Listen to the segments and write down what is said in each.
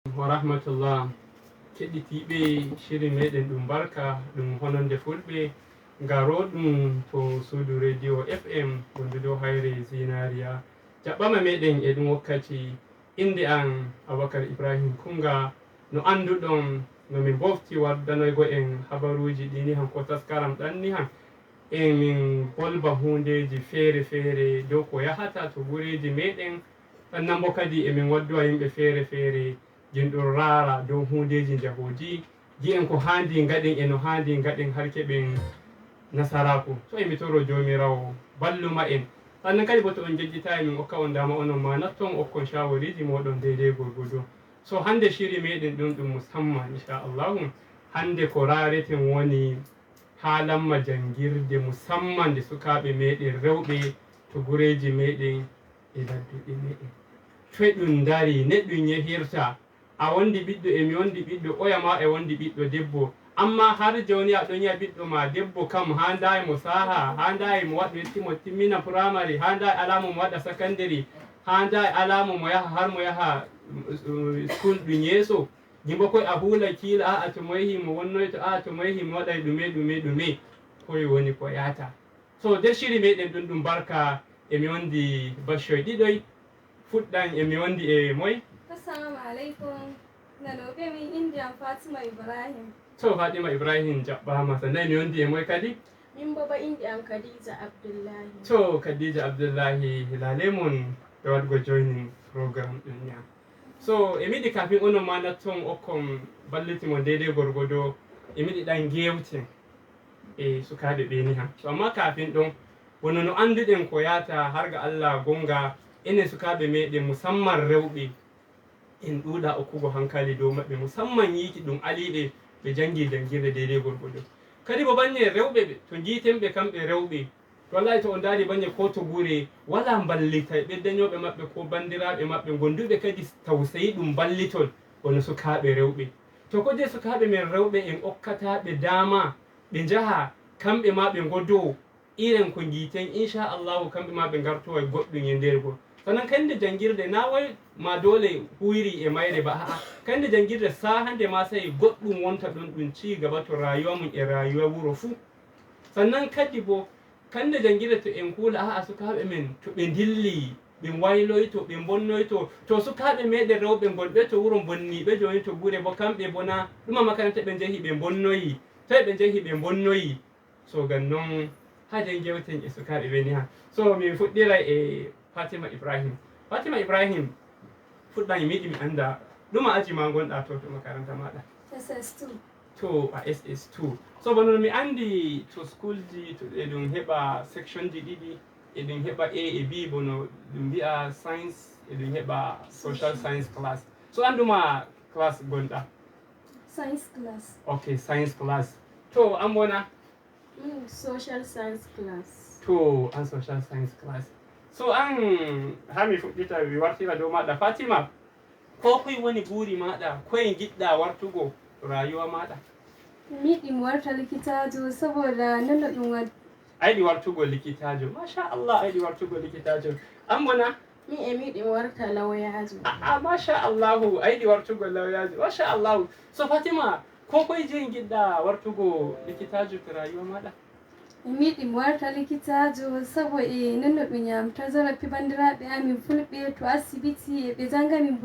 wa rahmatullah keɗitiɓe shiri meɗen ɗum barka ɗum hononde fulɓe garoɗum to suudu radio fm gonɗuɗo hayre zinariya jaɓɓama meɗen e ɗum wakkati inde an aboubacar ibrahim kunga no anduɗon nomin bofti waddanoygo en habaruji ɗini han ko taskaram ɗanni han emin bolba hundeji feere feere dow ko yahata to gureji meɗen sannan bo kadi emin wadduwa yimɓe feere feere jinɗum raara dow hundeji jahoji ji'en ko handi gaɗen e no handi gaɗen har keɓen nasaraku so emi toro jomirawo balluma en sannan kadi bo to on jejjitayi min okka on dama onon ma natton okkon shawariji moɗon deydey gorgodo so hande shiri meɗen ɗum ɗum musamman inchallahu hande ko rareten woni haalamma jangirde musamman nde sukaɓe meɗen rewɓe to gureji meɗen e ladduɗe meɗen toye ɗum dari neɗɗum yehirta a wondi ɓiɗɗo emi wondi ɓiɗɗo oyama e wondi ɓiɗɗo debbo amma har joni aɗon yiya ɓiɗɗo ma debbo kam ha dayi mo saha ha dayi mo waɗa wettimo timmina primary ha dayi alamo mo waɗa secondary ha dayi alamo mo yaha har mo yaha school ɗum yeeso jimbo koye a huula kiila a to mo yehi mo wonnoyto a to mo yehi mo waɗay ɗume koye woni ko yata so nder shiri meɗen ɗum ɗum barka emi wondi bashoy ɗiɗoy fuɗɗan emi wondi e moy. Assalamu alaikum. Nanoɓe min Indian Fatima Ibrahim. So Fatima Ibrahim jaɓɓama sannan mi wondi e moy kadi? Min baba Indian Khadija Abdullahi. So Khadija Abdullahi lalemon ɓe waɗgo joining programme ɗum ñam. So emi yiɗi kafin onon ma natton okkon ballitimo deydey gorgodo emi yiɗi ɗan gewten e sukaɓe ɓeni han so amma kafin ɗon wono no anduɗen ko yata har ga Allah gonga enen sukaɓe meɗen musamman rewɓe en ɗuuɗa okkugo hankali dow maɓɓe musamman yiki ɗum aliɓe ɓe jangi jangirde deydey gorgodo kadi bo banne rewɓe to jiitenɓe kamɓe rewɓe wallahi to on daari banne ko to gure wala ballita ɓeddañoɓe maɓɓe ko bandiraɓe maɓɓe gonduɓe kadi tawsayi ɗum ballitol wono sukaɓe rewɓe to ko je sukaɓe men rewɓe en okkataɓe dama ɓe jaha kamɓe ma ɓe godo iren ko jiiten inchallahu kamɓe ma ɓe gartowa goɗɗum e nder gol sannan kande jangirde na way ma dole huyri e mayre ba aa kande jangirde sahande ma sai goɗɗum wonta ɗon ɗum ci gaba to rayuwa mum e rayuwa wuro fuu sannan kadi bo kande jangirde to en kuula aa sukaɓe men to ɓe dilli ɓe wayloyto ɓe bonnoyto to sukaɓe meɗen rewɓe gonɓe to wuro bonniɓe joni to gure bo kamɓe bona ɗuma makaranta ɓe jeehi ɓe bonnoyi tawi ɓe jeehi ɓe bonnoyi so gan noon haden gewten e sukaɓe ɓeni ha so min fuɗɗira e Fatima Ibrahim fuɗɗan mi yiɗi mi anda ɗuma aji ma gonɗa to makaranta maɗa? SS2. To a SS2 so bono mi andi to school ji to e ɗum heɓa section ji ɗiɗi e ɗum heɓa A e B bono ɗum mbi'a science e ɗum heɓa social science class so anduma class gonɗa? Science class. Okay, science class to an bona? Social science class. To an social science class so an ha mi fuɗɗita mi wartira dow maɗa Fatima ko koye woni buuri maɗa koye giɗɗa wartugo rayuwa maɗa? Mi yiɗi mi warta likitajo saboda non no ɗum waɗi. A yiɗi wartugo likitajo machallah a yiɗi wartugo likitajo an bona? Mi yiɗi mi warta lawyajo. machallahu a yiɗi wartugo lawyajo machallahu so Fatima ko koye je giɗɗa wartugo likitajo to rayuwa maɗa? Mi yiɗi mi warta likitajo saboda non no ɗum yamta zarafi bandiraɓe amin fulɓe to asibiti ɓe jangamin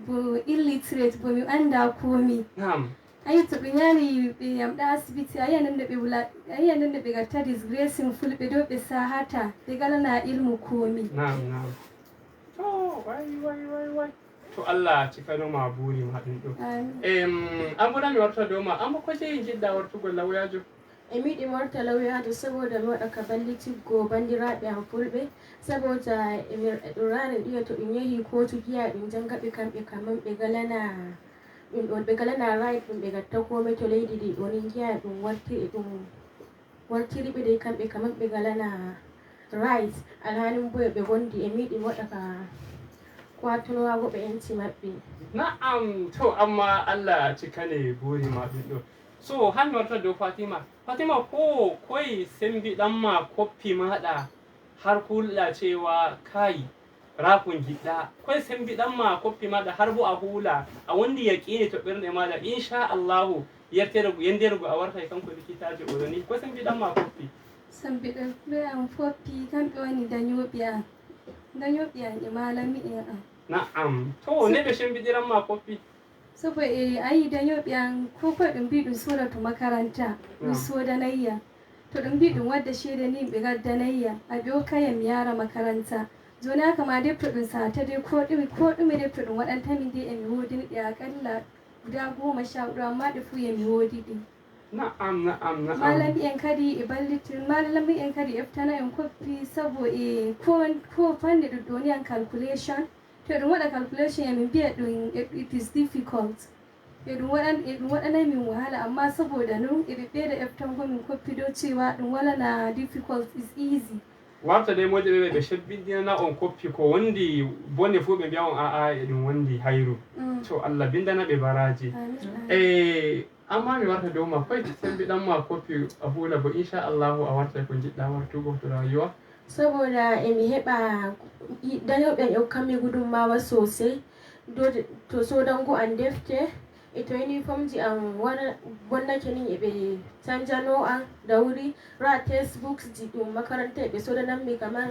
bo illiterate bo mi anda komi. Naam. Ayi to ɓe nyami ɓe yamɗa asibiti ayiya non no ɓe gatta disgracing fulɓe dow ɓe sahata ɓe galana ilmu komi. Naam to way to Allah cikanoma buuri ma ɗum ɗo an bona mi warta dow ma amma ko jeyi jiɗɗa wartugo lawyajo? Mi yiɗi mi warta lawyajo saboda mi waɗa ka ballitiggo bandiraɓe am fulɓe saboda ɗum rani ɗiya to ɗum yehi kotu giya ɗum jangaɓe kamɓe kaman ɓe galana ɓe galana right ɗum ɓe gatta komai to leydi ɗi ɗonin giya ɗum wartiri ɓe dai kamɓe kaman ɓe galana right alhalin bo ɓe gondi mi yiɗi mi waɗa ka kwatunowago ɓe yanci maɓɓe. Na'am to amma Allah cikane buuri ma ɗum ɗo so han warta dow Fatima ko koye sembiɗanma koppi maɗa har kulɗa cewa kai rakun gidda kai sembiɗan ma koppi maɗa har bo a huula a wondi yaqini to ɓernde maɗa inchallahu yandere go a wartai kanko likitajo oɗo ni ko sembiɗan ma koppi. Sembiɗan ɓe am foppi kamɓe woni dañoɓe am e malami en am. Na'am, to ne ɓe sembiɗiran ma koppi? Sabo ayi dañoɓe am ko koye ɗum mbi ɗum soda to makaranta ɗum sodanayya, to ɗum mbi ɗum wadda ceede ni ɓe gaddanayya aɓe hokkayam mi yara makaranta. Joni haka ma debto ɗum sata dai ko ɗume debto ɗum waɗantami dai emi wodini ɗe aƙalla guda 14 amma ɗe fuu emi wodi ɗi. Na'am. Malami en kadi e ballitin malami en kadi eftana en koppi sabo ko fanni ɗum ɗoni an calculation to ɗum waɗa calculation emi mbiya ɗum it is difficult e ɗum waɗanay min wahala amma saboda non eɓe ɓeyda eftango min koppi dow cewa ɗum walana difficult is easy. Warta dai moƴƴe ɓe sebbinɗinana on koppi ko wondi bone fuu ɓe mbiya on a'a e ɗum wondi hayru. To Allah bindana ɓe baraji. Amma mi warta dow ma koye sembiɗan ma koppi a huula bo inchallahu a wartai ko jiɗɗa wartugo to rayuwa. Saboda emi heɓa dañoɓen e hokkanmi gudunmawa sosai to sodango an defte e to uniformji an bonnake nin eɓe canjano an da wuri ra textbooks ji ɗum makaranta eɓe sodananmi kaman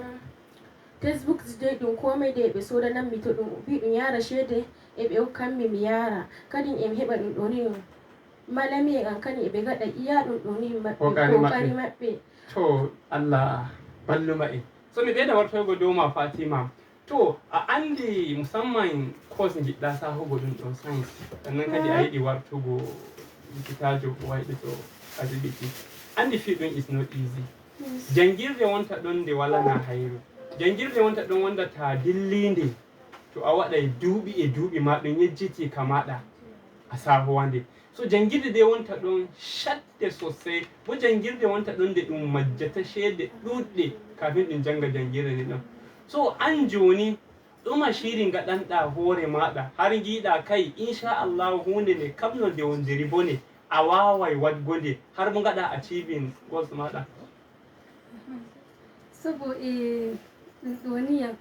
textbooks dai ɗum komai da eɓe sodananmi to ɗum wi ɗum yara ceede eɓe hokkanmi mi yara kadin emi heɓa ɗum ɗoni malami en an kadi eɓe gaɗa iya ɗum ɗoni kokari maɓɓe. To Allah balluma en. So mi ɓeyda wartoygo dow ma Fatima. To a andi musamman course jiɗɗa sahugo ɗum ɗon science sannan kadi a yiɗi wartugo likitajo ko wayɗi to asibiti. Andi fi ɗum is not easy. Jangirde wonta ɗon nde walana hayru. Jangirde wonta ɗon wonda ta dillinde to a waɗay duuɓi e duuɓi ma ɗum yejjiti ka maɗa a sahowande. So jangirde de wonta ɗon shatte sosai bo jangirde wonta ɗon nde ɗum majjata ceede ɗuɗɗe kafin ɗum janga jangirde nde ɗon. So an joni ɗuma shiri gaɗanɗa hoore maɗa har giɗa kai inchallahu hunde nde kam no nde wondiri bone a wawai wadgonde har mo gaɗa achieving goals maɗa. Sabo ɗum ɗoniyam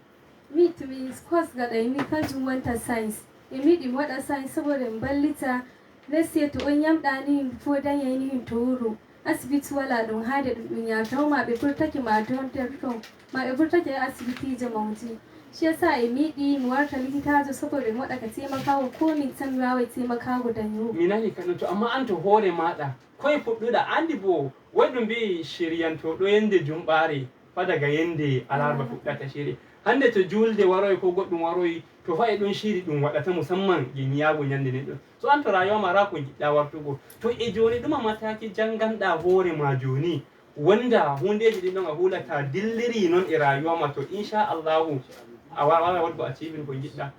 mi to mi course gaɗay mi kanjum wonta science mi ɗi waɗa science saboda mi ballita lesse to on yamɗani fo dañayni to wuro asibiti wala ɗum haade ɗum yartawo ma ɓe ɓurtake ma don nder ton ma ɓe ɓurtake asibitije mawji shi yasa e miɗi mi warta likitajo saboda mi waɗa ka taimakago ko min tan mi wawai taimakago dañowo. Mi nani kaɗum to amma an to hoore maɗa koye fuɗɗuɗa andi bo woy ɗum mbi shiryantoɗo yende jumɓare fa daga yende alarba fuɗɗata shiri hande to julde waroy ko goɗɗum waroy to fa e ɗon shiri ɗum waɗata musamman ƴiñiyago ñande nden ɗon. So an to rayuwa ma ra ko jiɗɗa wartugo to e joni ɗuma mataki janganɗa hoore ma joni wonda hundeji ɗin ɗon a hulata dilliri noon e rayuwa ma to inchallahu a wawa wadgo achieving ko jiɗɗa.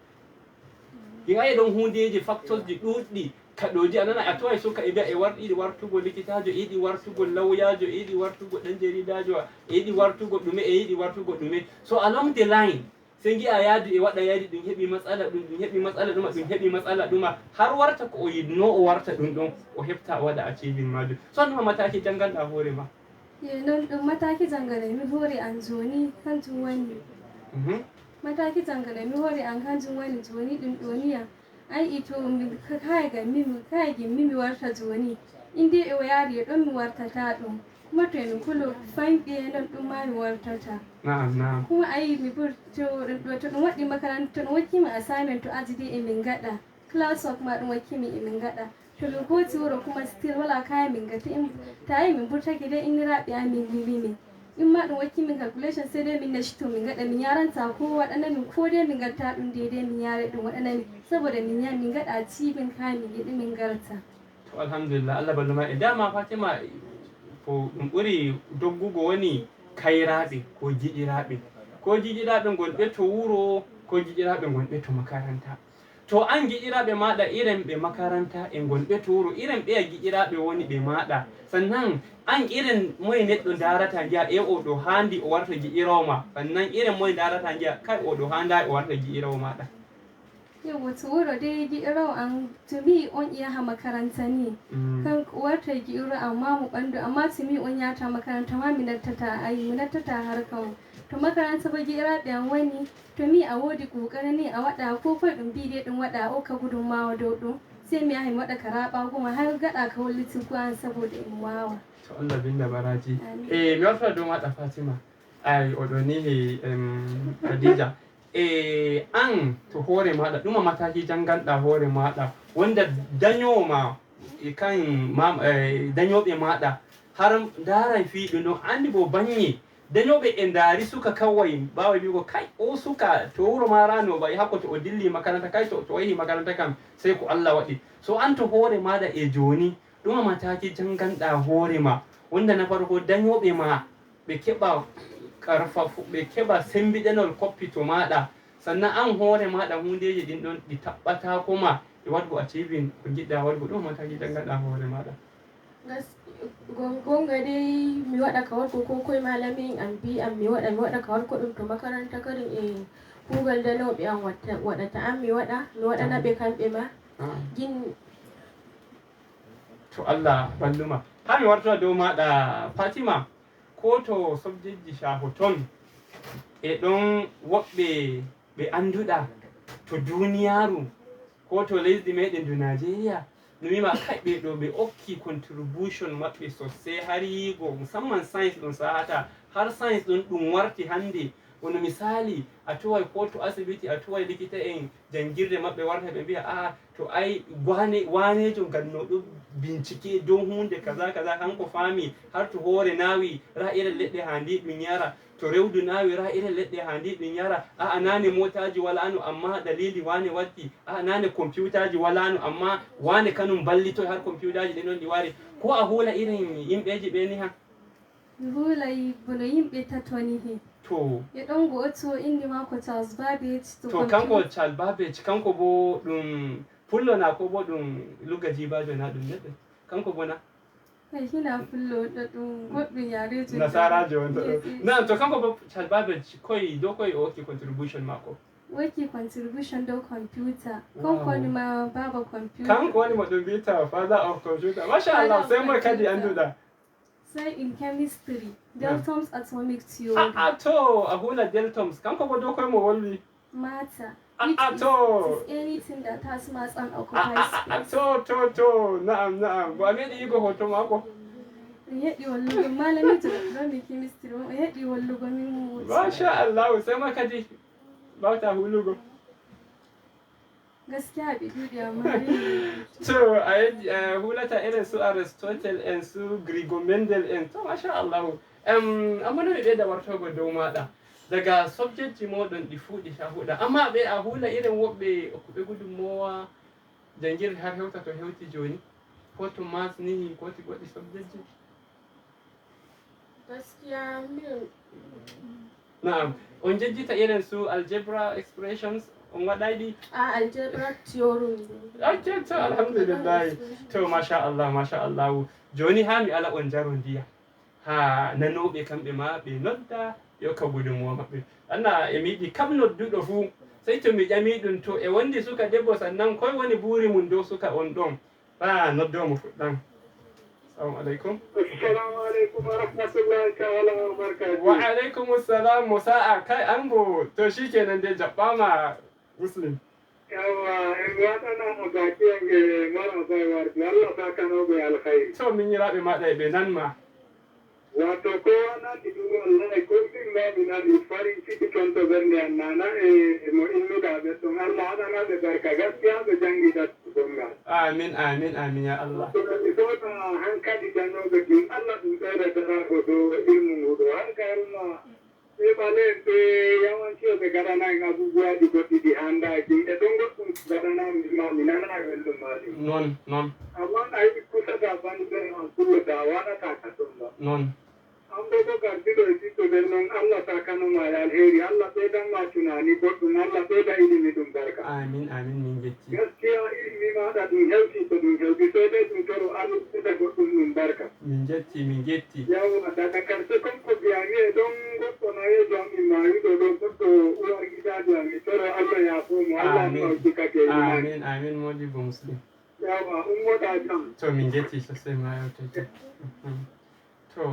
Ɗin ayi ɗon hundeji factors ji ɗuɗɗi kaɗoji anana a toway suka e mbiya e yiɗi wartugo likitajo e yiɗi wartugo lawyajo e yiɗi wartugo ɗan jaridajo e yiɗi wartugo ɗume e yiɗi wartugo ɗume. So along the line sai gi'a yaadi e waɗa yaadi ɗum heɓi matsala ɗum heɓi matsala ɗuma har warta ko o yiɗno o warta ɗum ɗon o heɓta o waɗa achieving majum. So annuma mataki janganɗa hoore ma? Non ɗum mataki janganay mi hoore an joni kanjum woni mataki janganay mi hoore an kanjum woni joni ɗum ɗoniya ai to kaya gimmi mi warta joni inde e o yaari e ɗon mi wartata ɗum kuma to emi kulo fanɓe non ɗum ma mi wartata. Kuma ayi mi ɓur to ɗum waɗi makaranta to ɗum wakkimi assignment to aji dai emin gaɗa class work ma ɗum wakkimi emin gaɗa to min hoti wuro kuma still wala kaya min gati ta ayi min ɓurtake dai inniraɓe amin lilimi in ma ɗum wakkimin calculation sai dai min nashito min gaɗa min yaranta ko waɗana min ko dai min gatta ɗum daidai min yare ɗum waɗana min saboda min gaɗa cibin kaya min yiɗi min garta. To alhamdulillah Allah balluma e dama Fatima ko ɗum ɓuri doggugo woni kayraɓe ko giƴiraɓe gonɓe to wuro ko giƴiraɓe gonɓe to makaranta. To an giƴiraɓe maɗa iren ɓe makaranta e gonɓe to wuro iren ɓeya giƴiraɓe woni ɓe maɗa sannan an iren moye neɗɗo darata giya e oɗo handi o warta giƴirawo ma sannan iren moye darata giya kai oɗo handa o warta giƴirawo maɗa. Yawwa to wuro dai gi'irawo an to mi on yaha makaranta ni kan warta gi'iro amma mu ɓandu amma to mi on yata makaranta ma mi nattata har kan to makaranta ba gira ɗan wani to mi a wodi ƙoƙarin ne a waɗa ko fa ɗin bi dai ɗin waɗa o ka gudunmawa dodo sai mi ahi waɗa karaba kuma har gaɗa ka wani tukuwan saboda in wawa. To Allah binda baraji. Mi warta don waɗa Fatima. Ai odoni he Khadija. An to hore maɗa ɗuma mataki janganɗa hore maɗa wanda danyo ma kan danyoɓe maɗa har daran fiɗu no andi bo banye danyoɓe e ndari suka kawai bawa bigo kai o suka to wuro ma rano bai hakko to o dilli makaranta kai to yahi makaranta kam sai ko Allah waɗi so an to hore maɗa e joni ɗuma mataki janganɗa hore ma wanda na farko danyoɓe ma ɓe keɓa karfafu ɓe keɓa sembiɗenol koppito maɗa sannan an hore maɗa hundeji ɗin ɗon ɗi taɓɓata kuma e waɗgo achieving ko jiɗɗa waɗgo ɗum mataki janganɗa hore maɗa. Gonga dai mi waɗa kawar ko koy malamin an bi an mi waɗa kawar ko ɗum to makaranta karin e kugal da nauɓe an waɗata an mi waɗa na ɓe kamɓe ma gin to Allah balluma ha mi warta dow maɗa Fatima ko to subjectji shaho ton e ɗon woɓɓe ɓe anduɗa to duniyaru ko to lesdi meɗen du Najeriya no wima kai ɓe ɗo ɓe okki contribution maɓɓe sosai har yigo musamman science ɗum sahata har science ɗum warti hande wono misali a towai ko to asibiti a towai likita en jangirde maɓɓe warta ɓe mbiya a to ai wanejo gannoɗo bincike dow hunde kaza kaza hanko fami har to hore nawi ra irin leɗɗe handi ɗum yara to rewdu nawi ra irin leɗɗe handi ɗum yara a nane motaji walano amma dalili wane waddi a nane computaji walano amma wane kanum ballito har computaji ɗin ɗon ɗi wari ko a hula irin yimɓeji ɓe ni ha mi hulai bono yimɓe tatoni he to e ɗon go'oto indi mako Charles Babbage to kanko Charles Babbage kanko bo ɗum pullo na ko bo ɗum luga jibajo na ɗum neɗɗo kanko bo na hina fullo da ɗum goɗɗum yareji nasarajo on to na to kanko bo Charles Babbage koy do koy o okki contribution mako waki contribution do computer kanko woni ma baba computer kanko woni mo ɗum mbiyata father of computer masha Allah sai mo kadi anduɗa sai in chemistry Dalton's atomic theory to a hula Dalton's kanko bo do koy mo wolwi matter to anything that has mass and occupies space to na'am bo a meɗi yigo hoto mako heɗi wallugo malami to ɗon chemistry o heɗi wallugo min masha Allah sai ma kadi bawta hulugo gaskiya ɓe ɗuɗi amma to a hulata irin su Aristotle en su Grigo Mendel en to masha Allah amma no ɓe da wartogo dow maɗa daga subject moɗon ɗi fuɗi shahuɗa amma ɓe a hula irin woɓɓe okkuɓe gudunmowa jangirde har hewta to hewti joni ko to mas ni ko ti goɗɗi subject ji gaskiya min na'am on jejjita irin su algebra expressions on waɗayɗi algebra theory okay to alhamdulillah to masha Allah joni ha mi ala on jaro ndiya ha nanoɓe kamɓe ma ɓe nodda yokka gudunmuwa maɓɓe anna e mi yiɗi kam nodduɗo fuu sey to mi ƴami ɗum to e wondi suka debbo sannan koye woni buuri mum dow suka on ɗon ba noddomo fuɗɗam assalamu aleykum assalamu aleykum wa rahmatullahi taala wa barakatuh wa aleykum assalam mo sa'a kay an bo to shikenan de jaɓɓama muslim yawa en waɗanama bakiyenge mara bay warde Allah sakanoɓe alkhayri to min yiraɓe maɗa eɓe nanma wato kowa nandi ɗum wallahi goɗɗum laaɓi nani farin ciki toon to ɓernde an nana e mo innuɗa ɓe ɗum Allah haɗanaɓe barka gaskiya ɓe jangguiɗa gongal amin ya Allah ɗoɗa hankadi janoɓe ɗum Allah ɗum ɓeydatarago dow ilmu nguɗo har kayalma ɓe ɓale ɓe yawanci ɓe gaɗana en abubuwaji goɗɗi ɗi handaji e ɗon goɗɗum gaɗanami ma mi nana welɗum maɗi non amma a yiɗi kusata banɓe an kulloɗa waɗata ka ɗum ba non an bo bo gardiɗo e ɓiɗɗo ɓen noon Allah sakanoma e alheri Allah ɓeydanma tunani goɗɗum Allah ɓeyda ilimi ɗum barka amin min jetti gaskiya ilimi maɗa ɗum hewti to ɗum hewti sey dai ɗum toro Allah ɓeyda goɗɗum ɗum barka min jetti yawa daga karshe konko biyami e ɗon goɗɗo nayejo am immayiɗo ɗo goɗɗo uwar gidajo am mi toro Allah yafomo Allah mawjikake amin modibo muslim yawa ummoɗa jam to min jetti sosai ma yawtete to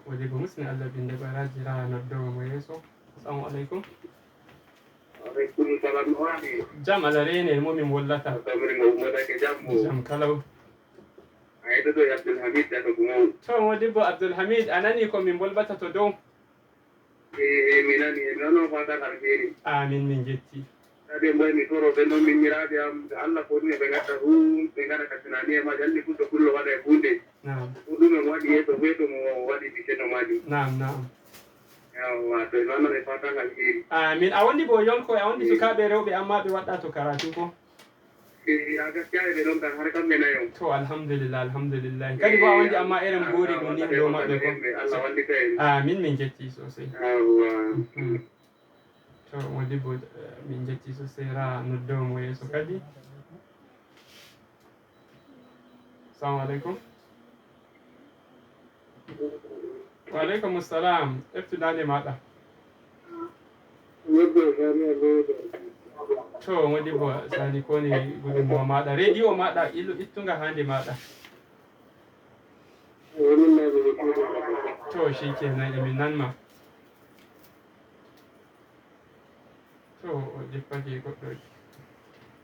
modibo muslim Allah binde baraji ra noddowo mo yeeso assalamu alaikum. alaikum salam wani Jam alare ne mu min wallata. sabrin mu da ke jamu Jam kalau. ai da Abdul Hamid da kuma To wodi bo Abdul Hamid anani ko min bolbata to dow. minani nono fata alheri Amin min jetti. ade mboy mi toro be non min mirade am Allah ko ne be gata be gata ka tunani ma jalli kunto kullo wada e hunde Naam. ɗum en waɗi yeeso weeto mo waɗi biceno maɗi Naam naam. yawa to noon e fatan alheri Amin a wondi bo yonko a wondi sukaɓe rewɓe amma ɓe waɗɗa to karatu ko. a gaskiya e ɓe ɗon tan har kamɓe nayo To alhamdulillah alhamdulillah kadi bo a wondi amma irin buuri ɗum ni dow maɓɓe ko. Allah wallita en Amin min jetti sosai. yawa To wodi bo min jetti sosai ra noddowo mo yeeso kadi. Assalamu alaikum. Wa alaikum assalam. Eftuɗande maɗa. To wodi bo sani koni gudunmawa maɗa. Radio maɗa ittunga hande maɗa. To shikenan emin nanma. To o jippake goɗɗo.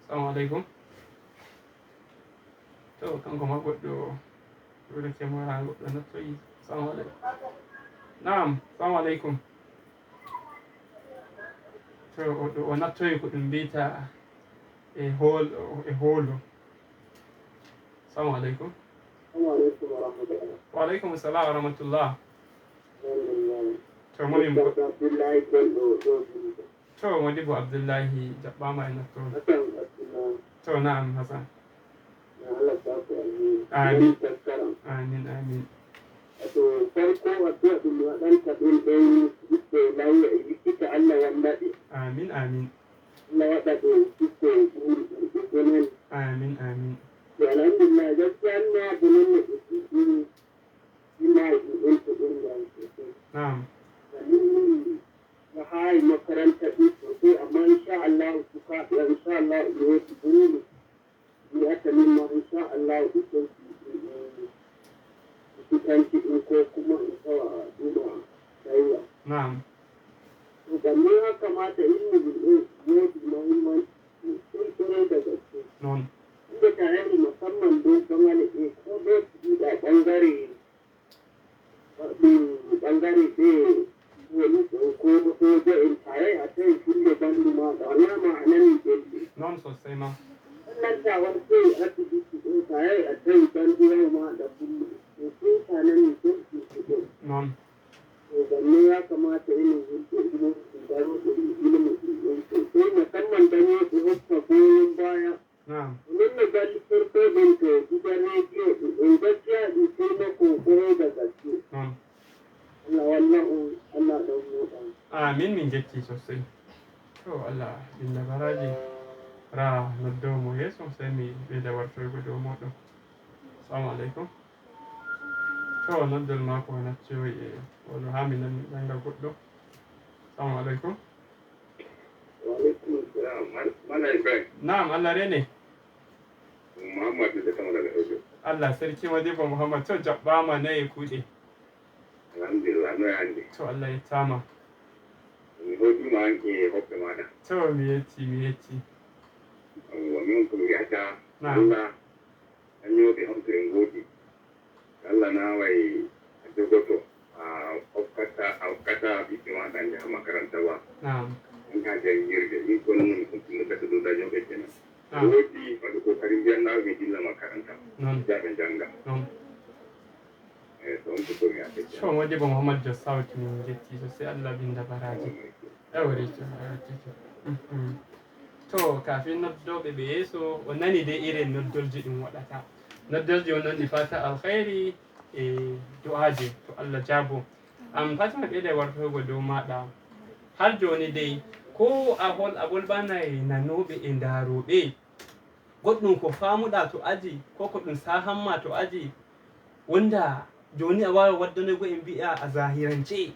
Assalamu alaikum. To kanko ma goɗɗo ɗurake mara goɗɗo nattoyi. Assalamu alaikum. Naam, assalamu alaikum. To o nattoyi ko ɗum mbiyata e hoolo. Assalamu alaikum. Wa alaikum assalam wa rahmatullah. To momin bo. To wodi bo Abdullahi jaɓɓama e nattoyi. To naam Hasan. Amin. Amin amin. to farko addu'a ɗum waɗanta ɗum ɗon ɓiɓɓe lawiya e likkita Allah wallaɗi Amin amin. Allah waɗa ɗo ɓiɓɓe ɓiɓɓe men Amin amin. to alhamdulillah gaskiya Allah bo non no ɓe ɗiɗi ina ɗum to ɗum ngam sosai Naam. na hayi makaranta ɗin sosai amma insha Allah sukaɓe insha Allah ɓe woti buru mi haka min ma insha Allah ɗiɗɗon kusanci ɗin ko kuma in kawa duba rayuwa. Na'am. To ganne ya kamata ilmi bil'in yau muhimmanci sun tsoro da gaske. Non. Inda tare da musamman don bangare ɗaya ko don su da ɓangare ɗaya wani ko soja in tare a kai sun da bandu ma da wani ma'anan jirgi. Non sosai ma. Wannan tawar sai asibiti ɗin tare a kai bandu ma da kullum. Non. Ganne ya kamata ilimin ilimin su gano ilimin sai musamman don yi su hukka goyon baya. Wannan na gali farko don ta gidan rediyo in gaskiya in sai na kokoro da gaske. Allah wallahu Allah don motsa. Amin min jetti sosai. To Allah binda baraji ra noddo mo yeso sai mi ɓeyda wartoygo dow moɗon. Assalamu alaikum. To noddol mako naccoyi e oɗo ha mi nani ɓanga goɗɗo. Assalamu alaikum. Wa alaikum assalam. Mana Ibrahim. Naam Allah rene. Muhammad da kama daga Ojo. Allah sarki madiba Muhammad to jaɓɓama nayi kuɗe. Alhamdulillah no yande. To Allah yettama. Mi hoɗi ma anke hoɓɓe maɗa. To mi yetti. Wa min ko mi wiyata Naam. Allah dañoɓe homtore gooti. Allah naway jogoto a hokkata ɓiɓɓe maɗa jaha makaranta ba. Naam. In ka jangirde ni ko non no gasa ɗo dañoɓe kenan. Naam. Woodi waɗi kokari mbiyannaɓe ɓe dilla makaranta. Non. Jaɓe janga. Non. To on ko komi ate. To modibo Muhammad jo sawti min jetti sosai Allah binda baraji. Ewre to kafin noddoɓe ɓe yeeso o nani dai irin noddolji ɗum waɗata. Noddolji on nandi fata alkhairi e du'aji to Allah jabo. Fatima ɓeyda wartoygo dow maɗa har joni dai ko a bolɓanay nanoɓe e ndaroɓe goɗɗum ko famuɗa to aji ko ko ɗum sahanma to aji wonda joni a wawi waddanoygo e mbi'a a zahirance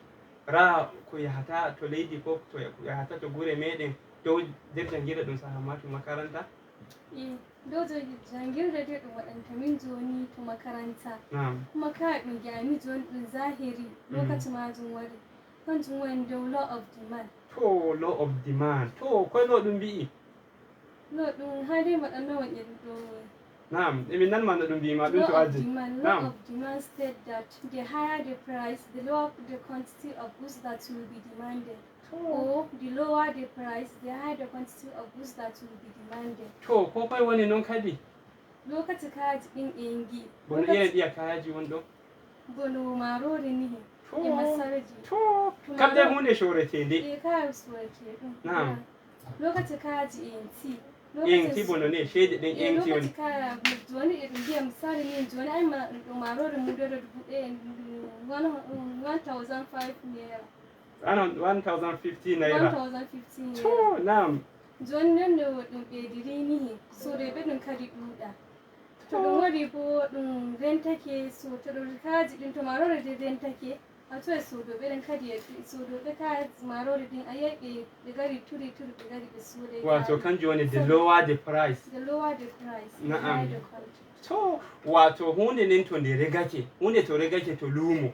ra ko yahata to leydi ko to yahata to gure meɗen dow nder jangirde ɗum sahanma to makaranta. Dow jangirde dai ɗum waɗanta min joni to makaranta Na'am. kuma ka ɗum gyami joni ɗum zahiri lokaci majum wari kanjum woni dow law of demand. To law of demand. To koy no ɗum mbi'i? No ɗum hade waɗanno woni ɗo. Naam, emin nanma no ɗum mbima ɗum to Law of aji. demand. Law of demand state that the higher the price, the lower the quantity of goods that will be demanded. Or the lower the price, the higher the quantity of goods that will be demanded. To ko koy woni non kadi? Lokaci kayaji ɗin engi. Bono irin ɗiya kayaji won ɗo? Bono marori ni e masarji. To kamɗe hunde shoretede. E kayan sorete ɗum. Naam. Lokaci kayaji enti. Enti bono ne shede ɗin enti woni. Lokaci kaya joni e ɗum biya misali ni joni ai marori mu ɗo 1,005 naira. 1,050 naira. 1,050 naira. To naam. Joni non no ɗum ɓeydiri ni soreɓe ɗum kadi ɗuuɗa. To ɗum waɗi bo ɗum rentake so to ɗum kayaji ɗin to marori ɗin rentake a to e sodoɓe ɗen kadi sodoɓe kayaji marori ɗin a yi'ai ɓe gari turi ɓe gari ɓe soodai. Wato kanjum woni the lower the price. The lower the price. Na'am. The quantity. To wato hunde nden to nde regake, hunde to regake to lumo,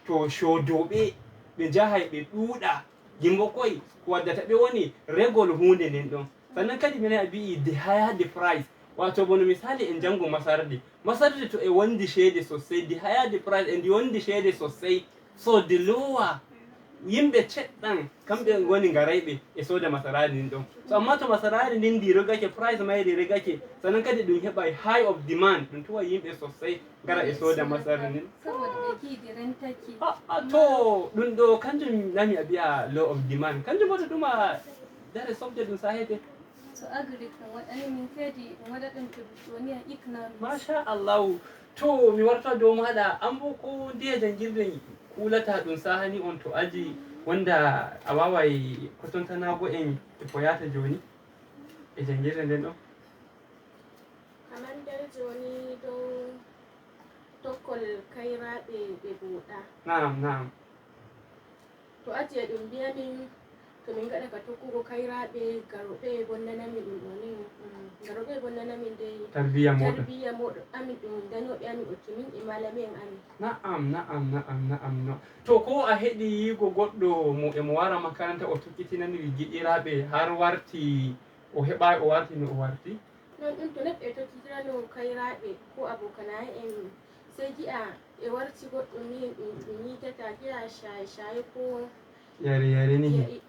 to shodoɓe ɓe jahay ɓe ɗuuɗa gimbo koy ko waddata ɓe woni regol hunde nden ɗon. Sannan kadi minen a mbi'i the higher the price. Wato bono misali en jango masardi to e wondi shede sosai, the higher the price and wondi shede sosai, so the lower yimɓe ceɗɗan kamɓe woni garayɓe e soda masaradi ndin ɗon. So amma to masaradi ndin ndi regake price mayri regake, sannan kadi ɗum heɓa high of demand ɗum tuwa yimɓe sosai gara e soda masardi ndin. Saboda ɓe yiɗi rentaki. To ɗum ɗo kanjum nami a bi'a law of demand. Kanjum bo to ɗum a dare subject ɗum sahete. To agri kan waɗani min kadi ɗum waɗaɗum to woni a economics. Masha Allah. To mi warta dow maɗa an bo ko ndiye jangirde kulata ɗum sahani on to aji wanda a wawai kotontanago en e ko yata joni e jangirde nden ɗon. Kamar nder joni dow tokkol kayraɓe ɓe ɗuuɗa. Naam. To aji e ɗum mbiyamin to min gaɗa ka tokkugo kayraɓe garoɓe bonnanami ɗum ɗo ni garoɓe bonnanami dai tarbiya moɗo amin ɗum dañoɓe amin o timin e malami en amin. Na'am. To ko a heɗi yigo goɗɗo mo emo wara makaranta o tokkitinani giɗiraɓe har warti o heɓai o warti no o warti? Non ɗum to neɗɗo e tokkitirano kayraɓe ko abokanaye en sai gi'a e warti goɗɗo ni ɗum yitata gi'a shaye ko yare ni.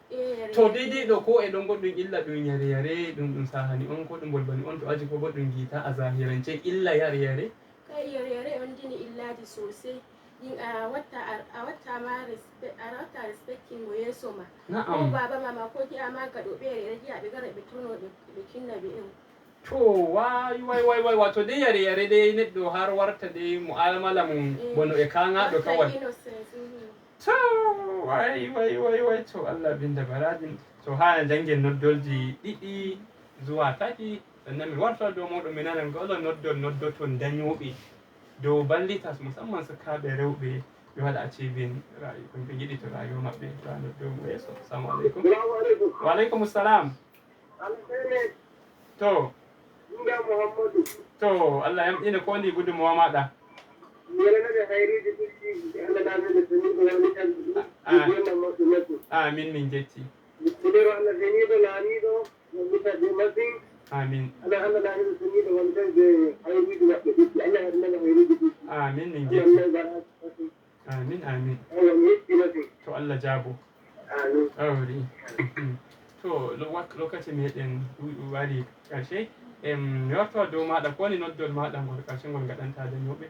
To daidai ɗo ko e ɗon goɗɗum illa ɗum yare ɗum sahani on ko ɗum bolbani on to aji ko goɗɗum gita a zahirance illa yare. Kai yare on dini illaji sosai. In a watta ma respecting mo yeso ma. Ko baba mama ko gi'a ma gaɗo ɓe yare gi'a ɓe gara ɓe tono ɓe kinna ɓe en. To wai wato dai yare dai neɗɗo har warta dai mu'amala mum bono e kangaɗo kawai. To wai to Allah binda baradin to hana jangen noddolji ɗiɗi zuwa tati sannan mi warta dow moɗon mi nanan golon noddoton dañoɓe dow ballitas musamman sukaɓe rewɓe ɓe waɗa achieving ko ɓe yiɗi to rayuwa maɓɓe to a noddow mo yeeso. Assalamu aleykum. Wa aleykum salam. To Allah yamɗina ko ndi gudunmowa maɗa. Amin min jetti. Amin. Amin min jetti. Amin. To Allah jabo. Amin. To lokaci meɗen wari ƙarshe. Mi warta dow maɗa ko woni noddol maɗa ngol ƙarshe ngol gaɗanta dañoɓe.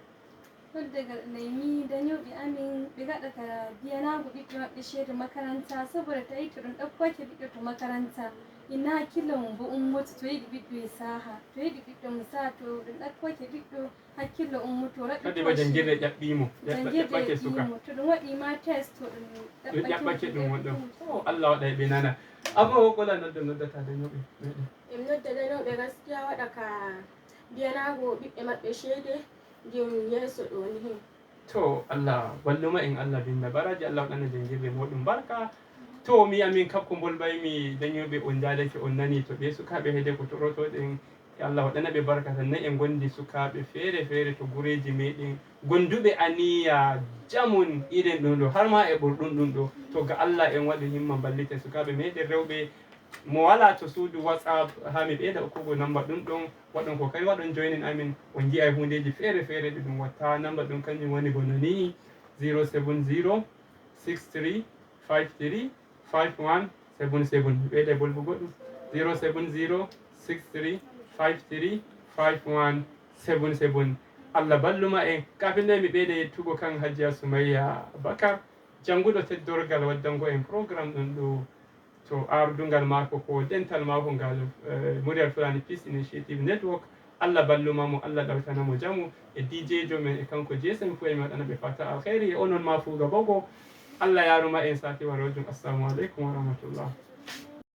Daga naimi dañoɓe amin ɓe gaɗata biyanago ɓiɓɓe maɓɓe ceede makaranta saboda tawi to ɗum ɗabbake ɓiɗɗo to makaranta inna hakkille mum bo ummoto to yiɗi ɓiɗɗo e saha to yiɗi ɓiɗɗo mo saha to ɗum ɗabbake ɓiɗɗo hakkille ummoto kadi ba jangirde ƴaɓɓimo ƴaɓɓake suka to ɗum waɗima test to ɗum ƴaɓɓake ɗum wonɗon o Allah waɗa ɓe nana amma o kola noddata dañoɓe meɗen em nodda dañoɓe gaskiya waɗa ka biyanago ɓiɓɓe maɓɓe ceede jom yeeso ɗo ni. To Allah walluma en Allah binda baraji Allah waɗana jangirde moɗum barka. To mi amin kab ko bolbaymi dañoɓe on jadake on nani to ɓe sukaɓe heede ko torotoɗen Allah waɗana ɓe barka sannan en gondi sukaɓe feere feere to gureji meɗen gonduɓe aniya jamun irin ɗum ɗo har ma e ɓurɗum ɗum ɗo to ga Allah en waɗi himma ballite sukaɓe meɗen rewɓe mo wala to suudu whatsapp ha mi ɓeyda hokkugo namba ɗum ɗon waɗon ko kadi waɗon joinin amin on jiya hundeji feere feere ɗi ɗum watta. namba ɗum kanjum woni bono ni 070 63 53 5177 ɓeyda bolbugo ɗum 070 63 53 5177. Allah balluma en. Kafin nde mi ɓeyda yettugo kan Hajiya Sumayya Bakar janguɗo teddorgal waddango en programme ɗum ɗo to ardungal mako ko dental mako ngal Muryal Fulani Peace Initiative Network. Allah balluma mo, Allah ɗawtana mo jamu e DJ jo men e kanko jesen fu en waɗana ɓe fata alkhairi e onon ma fu gabogo. Allah yaruma en sati warojum. Assalamu alaikum wa rahmatullah.